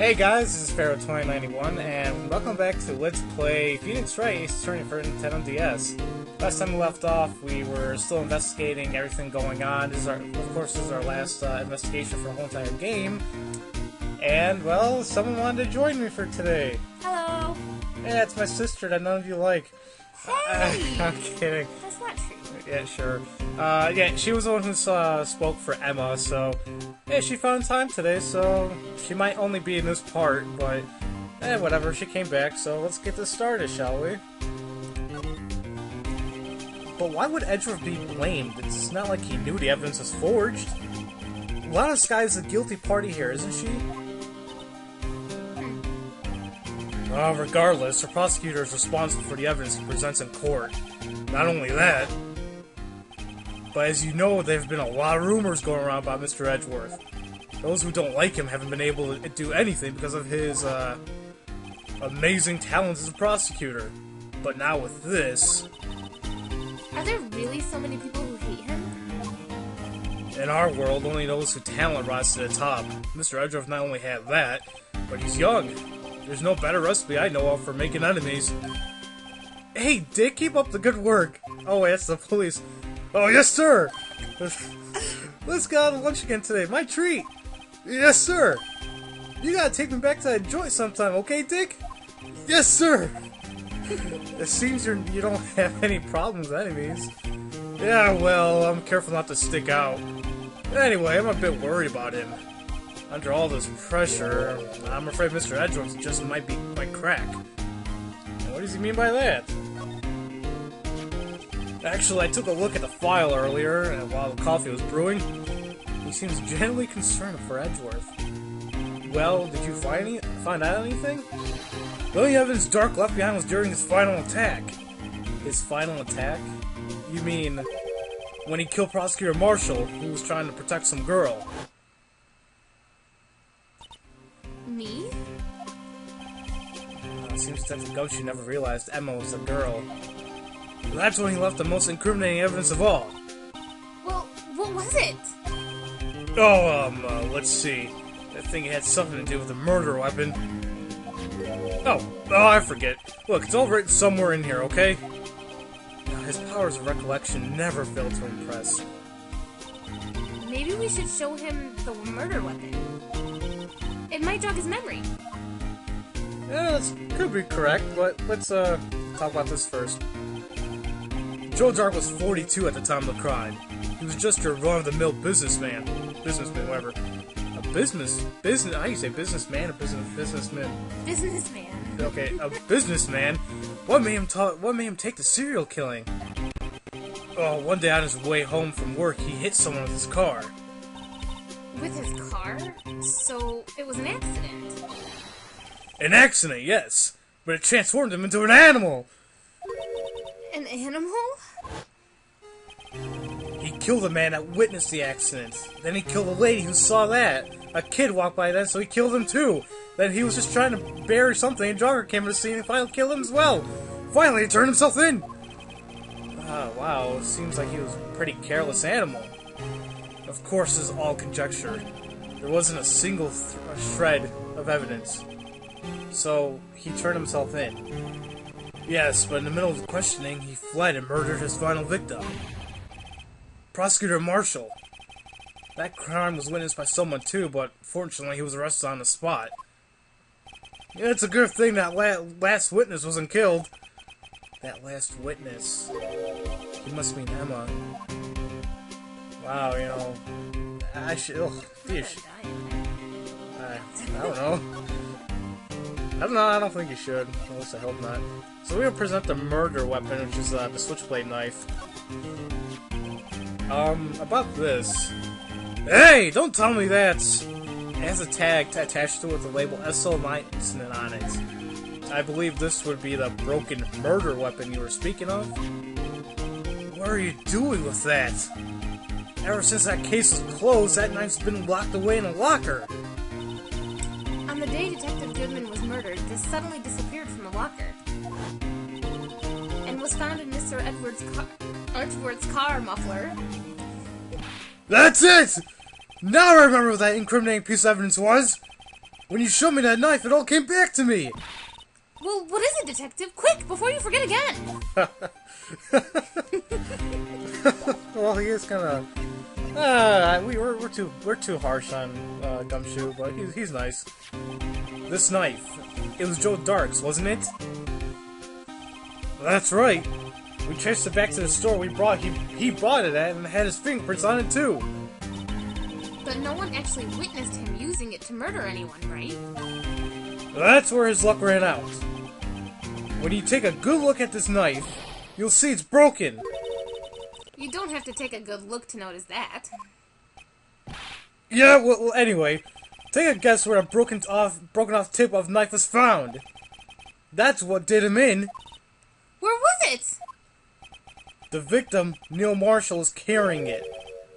Hey guys, this is Pharaoh 2091, and welcome back to Let's Play Phoenix Wright Ace Attorney for Nintendo DS. Last time we left off, we were still investigating everything going on. This is our last investigation for the whole entire game. And, well, someone wanted to join me for today. Hello. Yeah, it's my sister that none of you like. Hey! I'm kidding. That's not true. Yeah, sure. Yeah, she was the one who spoke for Emma, so... Yeah, she found time today, so... She might only be in this part, but... whatever, she came back, so let's get this started, shall we? But why would Edgeworth be blamed? It's not like he knew the evidence was forged. Lana Skye is the guilty party here, isn't she? Regardless, the prosecutor is responsible for the evidence he presents in court. Not only that... But as you know, there have been a lot of rumors going around about Mr. Edgeworth. Those who don't like him haven't been able to do anything because of his amazing talents as a prosecutor. But now with this... Are there really so many people who hate him? In our world, only those who talent rise to the top. Mr. Edgeworth not only had that, but he's young. There's no better recipe I know of for making enemies. Hey, Dick, keep up the good work. Oh, wait, that's the police. Oh, yes, sir! Let's go out to lunch again today. My treat! Yes, sir! You gotta take me back to that joint sometime, okay, Dick? Yes, sir! It seems you don't have any problems with enemies. Yeah, well, I'm careful not to stick out. Anyway, I'm a bit worried about him. Under all this pressure, I'm afraid Mr. Edgeworth just might crack. And what does he mean by that? Actually, I took a look at the file earlier, and while the coffee was brewing, he seems genuinely concerned for Edgeworth. Well, did you find out anything? The only evidence Darke left behind was during his final attack. His final attack? You mean when he killed Prosecutor Marshall, who was trying to protect some girl? Me? It seems that the ghost never realized Emma was a girl. That's when he left the most incriminating evidence of all. Well, what was it? Oh, let's see. I think it had something to do with the murder weapon. Oh, I forget. Look, it's all written somewhere in here, okay? His powers of recollection never fail to impress. Maybe we should show him the murder weapon. It might jog his memory. Yeah, that could be correct, but let's talk about this first. Joe Darke was 42 at the time of the crime. He was just your run-of-the-mill businessman, whatever. How do you say businessman or businessman? Businessman. Okay, a businessman. What made him take to serial killing? Oh, one day on his way home from work, he hit someone with his car. With his car? So it was an accident. An accident, yes, but it transformed him into an animal. An animal? He killed the man that witnessed the accident. Then he killed a lady who saw that. A kid walked by then, so he killed him too. Then he was just trying to bury something, and Darke came to the scene and finally killed him as well. Finally, he turned himself in. Wow, it seems like he was a pretty careless animal. Of course, this is all conjecture. There wasn't a single shred of evidence. So, he turned himself in. Yes, but in the middle of the questioning, he fled and murdered his final victim. Prosecutor Marshall. That crime was witnessed by someone too, but fortunately he was arrested on the spot. Yeah, it's a good thing that last witness wasn't killed. That last witness. He must mean Emma. Wow, you know... I should... I don't know. I don't think you should. At least I hope not. So we're gonna present the murder weapon, which is the switchblade knife. About this. Hey! Don't tell me that! It has a tag attached to it with the label SO9 on it. I believe this would be the broken murder weapon you were speaking of. What are you doing with that? Ever since that case was closed, that knife's been locked away in a locker. On the day Detective Goodman was murdered, this suddenly disappeared from the locker. And was found in Mr. Edgeworth's car muffler. That's it! Now I remember what that incriminating piece of evidence was! When you showed me that knife, it all came back to me! Well, what is it, Detective? Quick, before you forget again! Well, he is kind of... we're too harsh on Gumshoe, but he's nice. This knife, it was Joe Darke's, wasn't it? That's right. We traced it back to the store he bought it at and had his fingerprints on it too. But no one actually witnessed him using it to murder anyone, right? That's where his luck ran out. When you take a good look at this knife, you'll see it's broken. You don't have to take a good look to notice that. Yeah, well anyway, take a guess where a broken off tip of knife was found. That's what did him in. Where was it? The victim, Neil Marshall, is carrying it.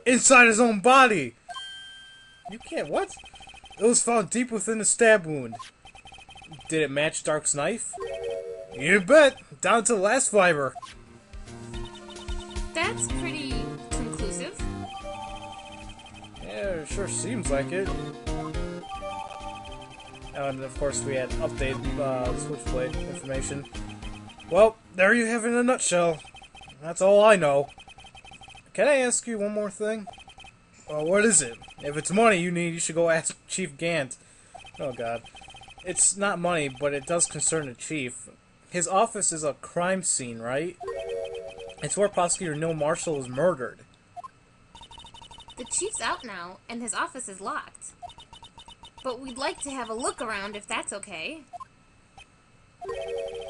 Inside his own body! You can't, what? It was found deep within the stab wound. Did it match Darke's knife? You bet! Down to the last fiber. That's pretty conclusive. Yeah, it sure seems like it. And of course we had updated Switchblade information. Well, there you have it in a nutshell. That's all I know. Can I ask you one more thing? What is it? If it's money you need, you should go ask Chief Gant. Oh god. It's not money, but it does concern the chief. His office is a crime scene, right? It's where Prosecutor Neil Marshall was murdered. The chief's out now, and his office is locked. But we'd like to have a look around if that's okay.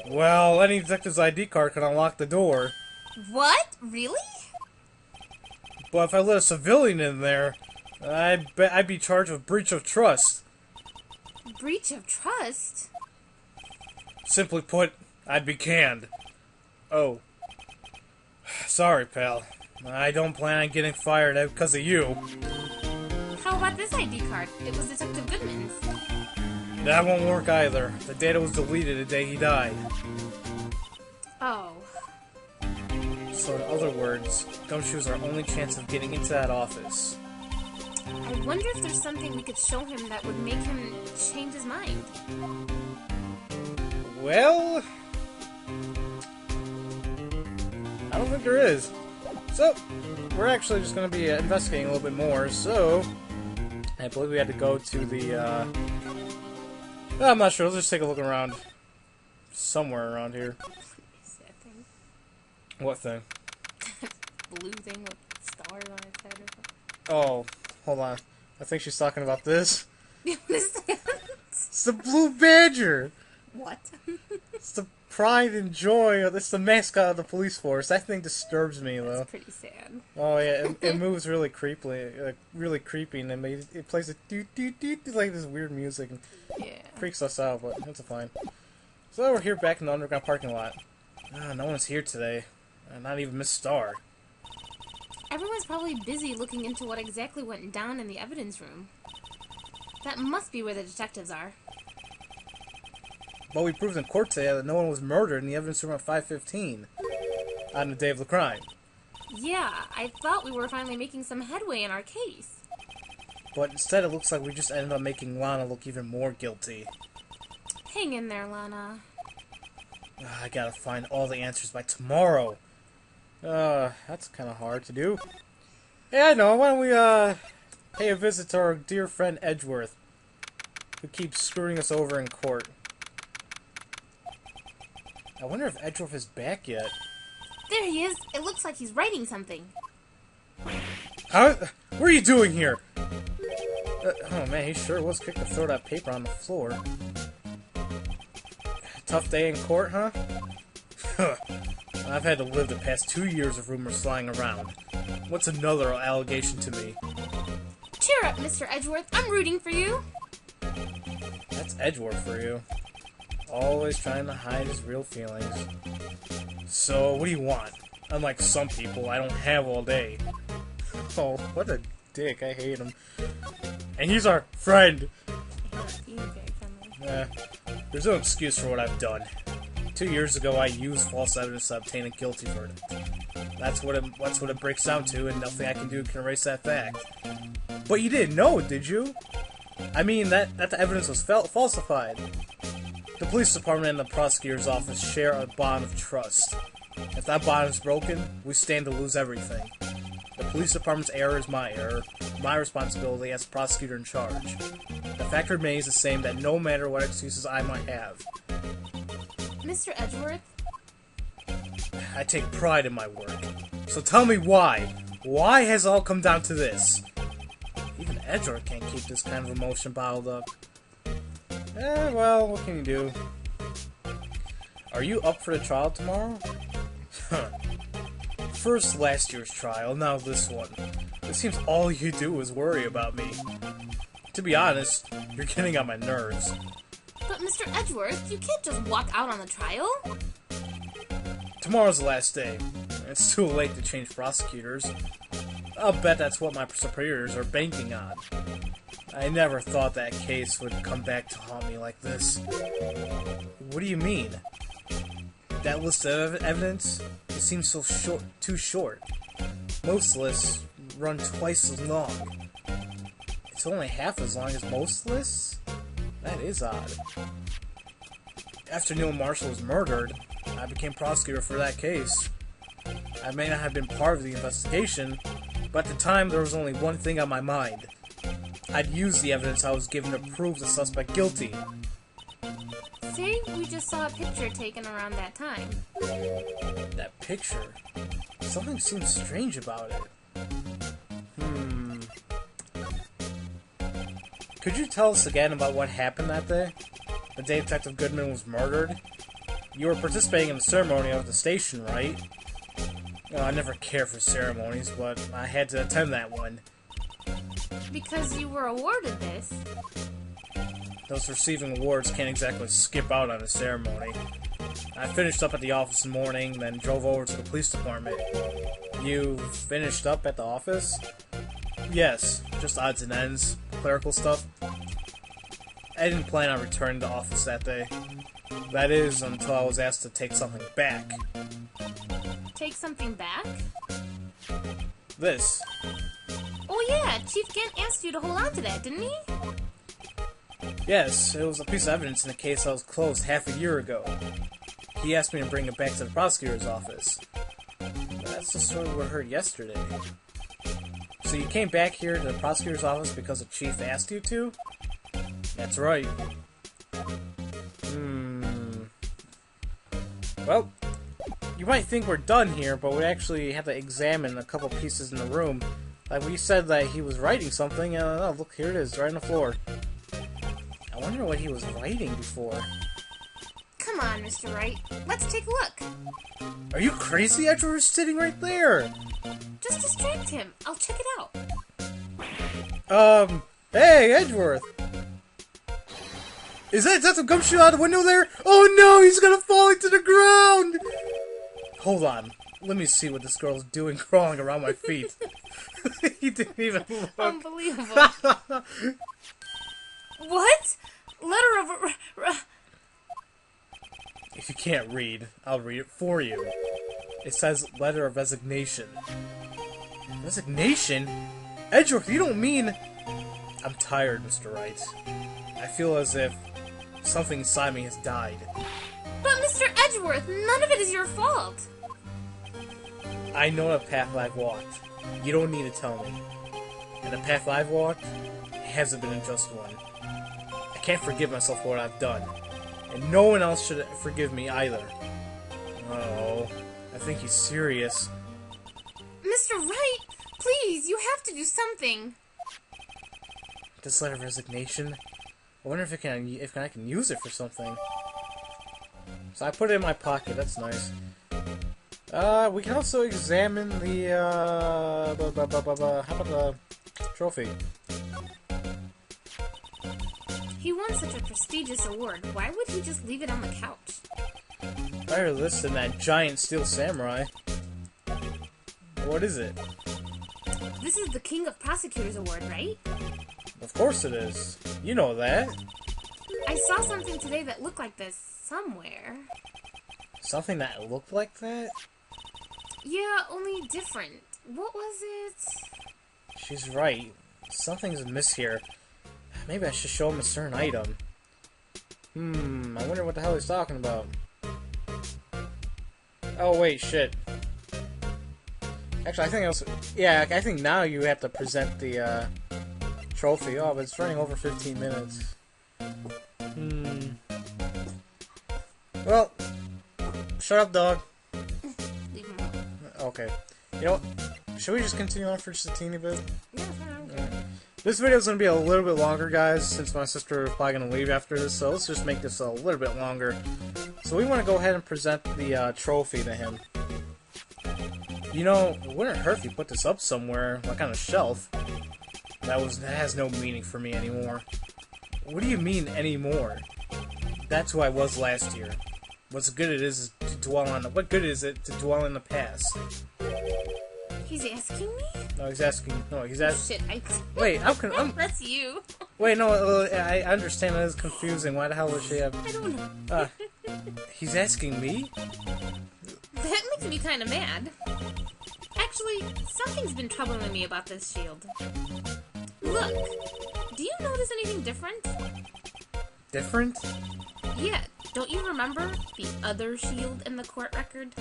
Well, any detective's ID card can unlock the door. What? Really? But if I let a civilian in there, I'd be charged with breach of trust. Breach of trust? Simply put, I'd be canned. Oh. Sorry, pal. I don't plan on getting fired because of you. How about this ID card? It was Detective Goodman's. That won't work either. The data was deleted the day he died. Oh. So in other words, Gumshoe's our only chance of getting into that office. I wonder if there's something we could show him that would make him change his mind. Well... I don't think there is. So, we're actually just going to be investigating a little bit more, so... I believe we had to go to the, I'm not sure, let's just take a look around. Somewhere around here. Sad thing. What thing? Blue thing with stars on its head or something. Oh, hold on. I think she's talking about this. What is that? It's the Blue Badger! What? It's the pride and joy. It's the mascot of the police force. That thing disturbs me, though. That's pretty sad. Oh yeah, it moves really creepily, like really creepy, and it plays a doo doo doo like this weird music, and Yeah. freaks us out. But it's fine. So we're here back in the underground parking lot. No one's here today. Not even Miss Starr. Everyone's probably busy looking into what exactly went down in the evidence room. That must be where the detectives are. But we proved in court today that no one was murdered in the evidence room at 5:15 on the day of the crime. Yeah, I thought we were finally making some headway in our case. But instead, it looks like we just ended up making Lana look even more guilty. Hang in there, Lana. I gotta find all the answers by tomorrow. That's kind of hard to do. Yeah, I know. Why don't we, pay a visit to our dear friend Edgeworth, who keeps screwing us over in court. I wonder if Edgeworth is back yet. There he is. It looks like he's writing something. What are you doing here? Oh man, he sure was quick to throw that paper on the floor. Tough day in court, huh? I've had to live the past 2 years of rumors flying around. What's another allegation to me? Cheer up, Mr. Edgeworth. I'm rooting for you. That's Edgeworth for you. Always trying to hide his real feelings. So, what do you want? Unlike some people, I don't have all day. Oh, what a dick. I hate him. And he's our friend. There's no excuse for what I've done. 2 years ago, I used false evidence to obtain a guilty verdict. That's what it breaks down to, and nothing I can do can erase that fact. But you didn't know, did you? I mean, that the evidence was falsified. The police department and the prosecutor's office share a bond of trust. If that bond is broken, we stand to lose everything. The police department's error is my error, my responsibility as prosecutor in charge. The fact remains the same that no matter what excuses I might have. Mr. Edgeworth? I take pride in my work. So tell me why? Why has it all come down to this? Even Edgeworth can't keep this kind of emotion bottled up. Well, what can you do? Are you up for the trial tomorrow? First last year's trial, now this one. It seems all you do is worry about me. To be honest, you're getting on my nerves. But Mr. Edgeworth, you can't just walk out on the trial. Tomorrow's the last day. It's too late to change prosecutors. I'll bet that's what my superiors are banking on. I never thought that case would come back to haunt me like this. What do you mean? That list of evidence? It seems so too short. Most lists run twice as long. It's only half as long as most lists? That is odd. After Neil Marshall was murdered, I became prosecutor for that case. I may not have been part of the investigation, but at the time there was only one thing on my mind. I'd use the evidence I was given to prove the suspect guilty. Say we just saw a picture taken around that time. That picture? Something seems strange about it. Could you tell us again about what happened that day? The day Detective Goodman was murdered? You were participating in the ceremony at the station, right? I never cared for ceremonies, but I had to attend that one. Because you were awarded this. Those receiving awards can't exactly skip out on a ceremony. I finished up at the office in the morning, then drove over to the police department. You finished up at the office? Yes, just odds and ends, clerical stuff. I didn't plan on returning to office that day. That is, until I was asked to take something back. Take something back? This. Oh yeah, Chief Gant asked you to hold on to that, didn't he? Yes, it was a piece of evidence in a case that was closed half a year ago. He asked me to bring it back to the prosecutor's office. That's the story we heard yesterday. So you came back here to the prosecutor's office because the chief asked you to? That's right. Well, you might think we're done here, but we actually have to examine a couple pieces in the room. Like we said that he was writing something, and oh, look, here it is, right on the floor. I wonder what he was writing before. Come on, Mr. Wright. Let's take a look. Are you crazy? Edgeworth's sitting right there. Just distract him. I'll check it out. Hey, Edgeworth. Is that some gumshoe out the window there? Oh no, he's gonna fall into the ground! Hold on. Let me see what this girl's doing crawling around my feet. He didn't even look. Unbelievable. What? Letter of... If you can't read, I'll read it for you. It says letter of resignation. Resignation? Edgeworth, you don't mean... I'm tired, Mr. Wright. I feel as if something inside me has died. But Mr. Edgeworth, none of it is your fault. I know the path I've walked. You don't need to tell me. And the path I've walked hasn't been a just one. I can't forgive myself for what I've done. And no one else should forgive me either. Oh, I think he's serious. Mr. Wright, please, you have to do something. This letter of resignation? I wonder if I can use it for something. So I put it in my pocket, that's nice. We can also examine the, how about the trophy? He won such a prestigious award. Why would he just leave it on the couch? Better this than that giant steel samurai. What is it? This is the King of Prosecutors Award, right? Of course it is. You know that. I saw something today that looked like this somewhere. Something that looked like that? Yeah, only different. What was it? She's right. Something's amiss here. Maybe I should show him a certain item. I wonder what the hell he's talking about. Oh, wait, shit. Actually, I think I think now you have to present the, trophy. Oh, but it's running over 15 minutes. Well, shut up, dog. Leave him alone. Okay. You know what? Should we just continue on for just a teeny bit? Yeah, fine. This video is going to be a little bit longer, guys, since my sister is probably going to leave after this, so let's just make this a little bit longer. So we want to go ahead and present the trophy to him. You know, it wouldn't hurt if you put this up somewhere, like on a shelf. That has no meaning for me anymore. What do you mean, anymore? That's who I was last year. What good it is to dwell on the past? He's asking me? No, he's asking. Shit, Wait, how can That's you. Wait, no, I understand that it's confusing. Why the hell would she have... I don't know. He's asking me? That makes me kind of mad. Actually, something's been troubling me about this shield. Look, do you notice anything different? Different? Yeah, don't you remember the other shield in the court record?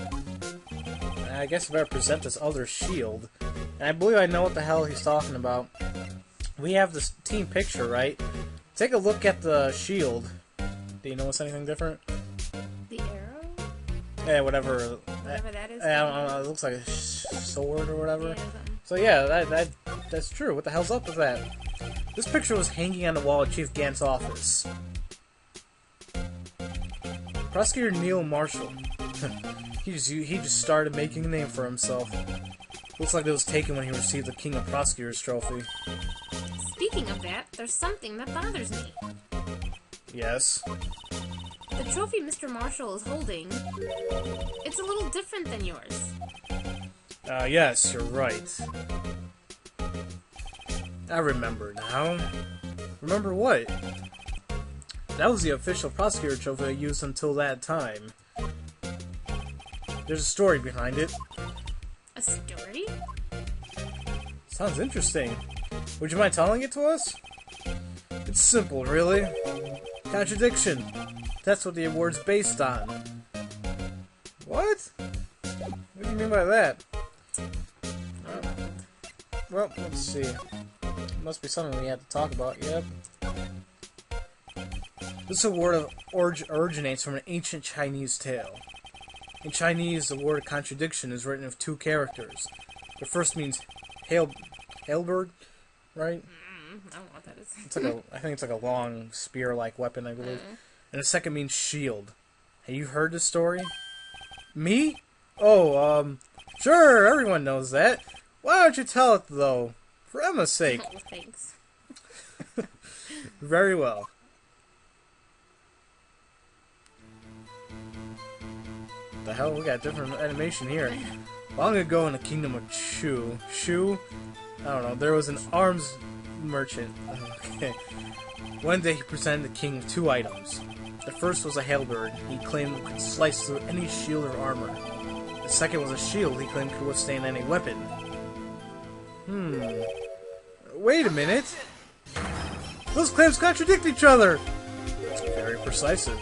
I guess I better present this other shield. And I believe I know what the hell he's talking about. We have this team picture, right? Take a look at the shield. Do you notice anything different? The arrow? Yeah, whatever. Whatever that is. I don't know, it looks like a sword or whatever. Yeah, something. So yeah, that's true. What the hell's up with that? This picture was hanging on the wall at Chief Gant's office. Prosecutor Neil Marshall. He just started making a name for himself. Looks like it was taken when he received the King of Prosecutors trophy. Speaking of that, there's something that bothers me. Yes. The trophy Mr. Marshall is holding, it's a little different than yours. Yes, you're right. I remember now. Remember what? That was the official prosecutor trophy I used until that time. There's a story behind it. A story? Sounds interesting. Would you mind telling it to us? It's simple, really. Contradiction. That's what the award's based on. What? What do you mean by that? Well, let's see. Must be something we have to talk about, yep. This award originates from an ancient Chinese tale. In Chinese, the word contradiction is written with two characters. The first means halberd, right? I don't know what that is. It's like I think it's like a long spear-like weapon, I believe. And the second means shield. Have you heard this story? Me? Oh, sure, everyone knows that. Why don't you tell it, though? For Emma's sake. Oh, thanks. Very well. The hell? We got different animation here. Long ago in the kingdom of Shu, I don't know, there was an arms merchant. Okay. One day he presented the king with two items. The first was a halberd. He claimed it could slice through any shield or armor. The second was a shield he claimed could withstand any weapon. Wait a minute! Those claims contradict each other! It's very perceptive.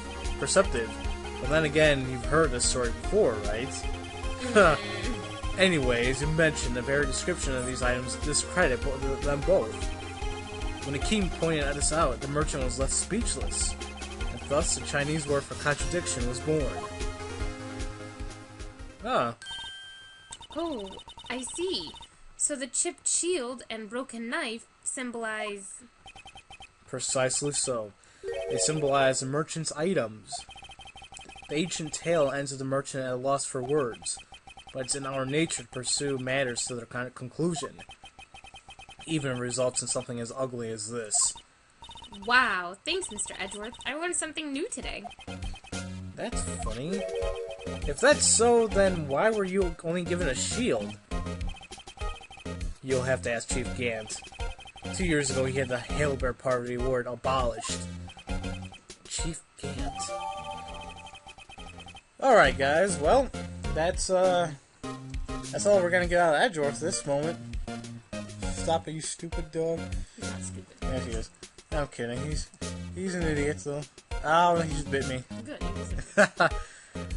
But then again, you've heard this story before, right? Anyways, you mentioned the very description of these items discredit them both. When the king pointed this out, the merchant was left speechless, and thus the Chinese word for contradiction was born. Ah. Oh, I see. So the chipped shield and broken knife symbolize... Precisely so. They symbolize the merchant's items. The ancient tale ends with the merchant at a loss for words, but it's in our nature to pursue matters to their kind of conclusion, even if it results in something as ugly as this. Wow, thanks, Mr. Edgeworth. I learned something new today. That's funny. If that's so, then why were you only given a shield? You'll have to ask Chief Gant. 2 years ago, he had the halberd part of the award abolished. Chief Gant. Alright, guys, well, that's all we're gonna get out of Edgeworth this moment. Stop it, you stupid dog. He's not stupid. There he is. I'm kidding. He's an idiot, though. Oh, he just bit me. Good. He wasn't.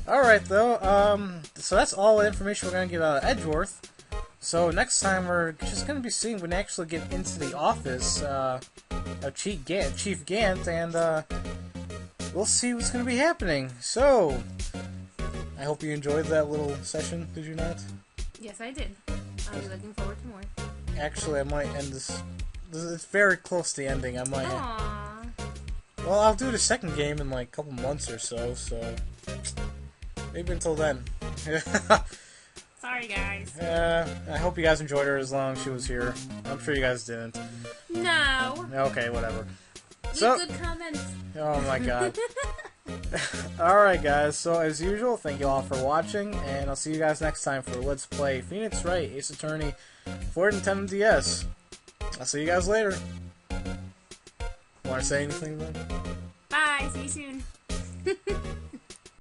Alright, though. So that's all the information we're going to give out of Edgeworth. So next time we're just going to be seeing when they actually get into the office of Chief Gant, and we'll see what's going to be happening. So, I hope you enjoyed that little session, did you not? Yes, I did. I'll be looking forward to more. Actually, I might end this. It's very close to the ending. I might. Aww. Well, I'll do the second game in like a couple months or so. So maybe until then. Sorry, guys. I hope you guys enjoyed her as long as she was here. I'm sure you guys didn't. No. Okay, whatever. Leave So, good comments. oh my god. Alright guys, so as usual, thank you all for watching, and I'll see you guys next time for Let's Play Phoenix Wright Ace Attorney for Nintendo DS. I'll see you guys later. Want to say anything then? Bye. See you soon.